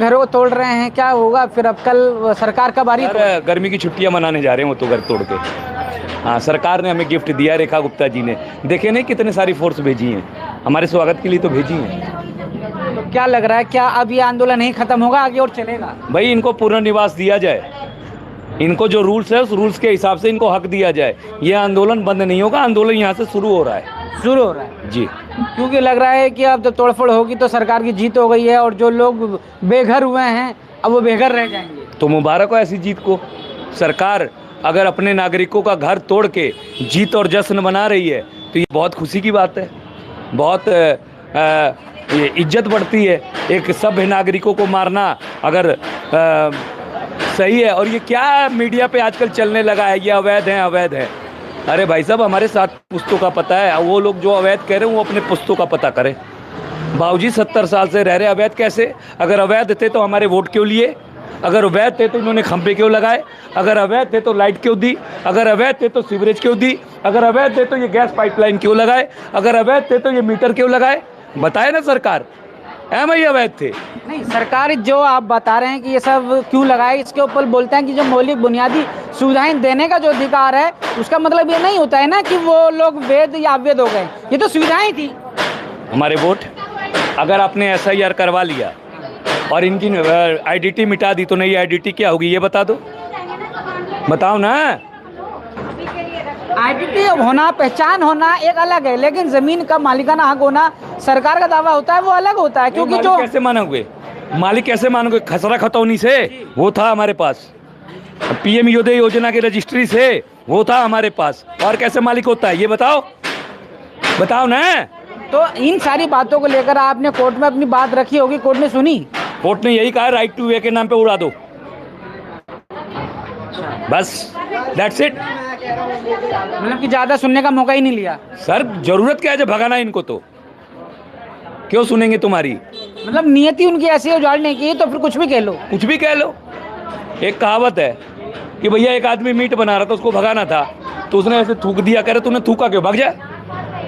घरों को तोड़ रहे हैं, क्या होगा फिर? अब कल सरकार का बारी। गर्मी की छुट्टियां मनाने जा रहे हैं वो तो घर तोड़ के। हाँ, सरकार ने हमें गिफ्ट दिया, रेखा गुप्ता जी ने। देखे नहीं कितने सारी फोर्स भेजी हैं हमारे स्वागत के लिए, तो भेजी हैं। तो क्या लग रहा है, क्या अब ये आंदोलन नहीं खत्म होगा, आगे और चलेगा? भाई इनको पुनर्निवास दिया जाए, इनको जो रूल्स है उस रूल्स के हिसाब से इनको हक दिया जाए। ये आंदोलन बंद नहीं होगा, आंदोलन यहाँ से शुरू हो रहा है। शुरू हो रहा है जी, क्योंकि लग रहा है कि अब तो तोड़फोड़ होगी तो सरकार की जीत हो गई है, और जो लोग बेघर हुए हैं अब वो बेघर रह जाएंगे। तो मुबारक हो ऐसी जीत को। सरकार अगर अपने नागरिकों का घर तोड़ के जीत और जश्न मना रही है तो ये बहुत खुशी की बात है, बहुत ये इज्जत बढ़ती है। एक सभ्य नागरिकों को मारना अगर सही है। और ये क्या मीडिया पे आजकल चलने लगा है, ये अवैध है अवैध है। अरे भाई साहब, हमारे साथ पुश्तों का पता है, वो लोग जो अवैध कह रहे हैं वो अपने पुश्तों का पता करें। बाबूजी 70 साल से रह रहे, अवैध कैसे? अगर अवैध थे तो हमारे वोट क्यों लिए? अगर अवैध थे तो इन्होंने खंभे क्यों लगाए? अगर अवैध थे तो लाइट क्यों दी? अगर अवैध थे तो सीवरेज क्यों दी? अगर अवैध थे तो ये गैस पाइपलाइन क्यों लगाए? अगर अवैध थे तो ये मीटर क्यों लगाए? बताए ना सरकार, भाई अवैध थे। नहीं, सरकार जो आप बता रहे हैं कि ये सब क्यों लगाए, इसके ऊपर बोलते हैं कि जो मौलिक बुनियादी सुविधाएं देने का जो अधिकार है, उसका मतलब ये नहीं होता है ना कि वो लोग वैध या अवैध हो गए। ये तो सुविधाएं थी। हमारे वोट, अगर आपने SIR करवा लिया और इनकी आइडेंटिटी मिटा दी तो नई आइडेंटिटी क्या होगी, ये बता दो, बताओ ना। आइडेंटिटी होना, पहचान होना एक अलग है, लेकिन जमीन का मालिकाना हक होना सरकार का दावा होता है, वो अलग होता है। क्योंकि जो कैसे मानोगे मालिक, कैसे मानोगे? खसरा खतौनी से वो था हमारे पास, PM योदय योजना की रजिस्ट्री से वो था हमारे पास, और कैसे मालिक होता है ये बताओ, बताओ ना। तो इन सारी बातों को लेकर आपने कोर्ट में अपनी बात रखी होगी, कोर्ट ने सुनी? कोर्ट ने यही कहा, राइट टू वे के नाम पे उड़ा दो, बस, दैट्स इट। मतलब कि ज्यादा सुनने का मौका ही नहीं लिया। सर जरूरत क्या है जब भगाना इनको, तो क्यों सुनेंगे तुम्हारी? मतलब नियति उनकी ऐसी उजाड़ने की, तो फिर कुछ भी कह लो, कुछ भी कह लो। एक कहावत है कि भैया एक आदमी मीट बना रहा था, उसको भगाना था तो उसने ऐसे थूक दिया, कह रहे तूने थूका क्यों, भाग जा।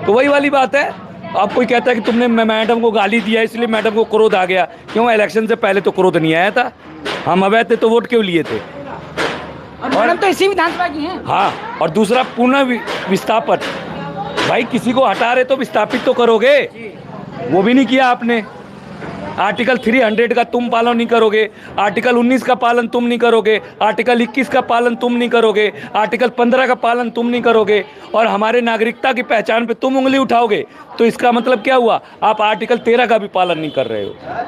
तो वही वाली बात है। अब कोई कहता है कि तुमने मैडम को गाली दिया इसलिए मैडम को क्रोध आ गया। क्यों? इलेक्शन से पहले तो क्रोध नहीं आया था, हम अवैध थे तो वोट क्यों लिए थे? और मैडम तो इसी विधानसभा की हैं। हाँ, और दूसरा पुनः विस्थापन। भाई किसी को हटा रहे तो विस्थापित तो करोगे, वो भी नहीं किया आपने। आर्टिकल 300 का तुम पालन नहीं करोगे, आर्टिकल 19 का पालन तुम नहीं करोगे, आर्टिकल 21 का पालन तुम नहीं करोगे, आर्टिकल 15 का पालन तुम नहीं करोगे, और हमारे नागरिकता की पहचान पे तुम उंगली उठाओगे, तो इसका मतलब क्या हुआ? आप आर्टिकल 13 का भी पालन नहीं कर रहे हो।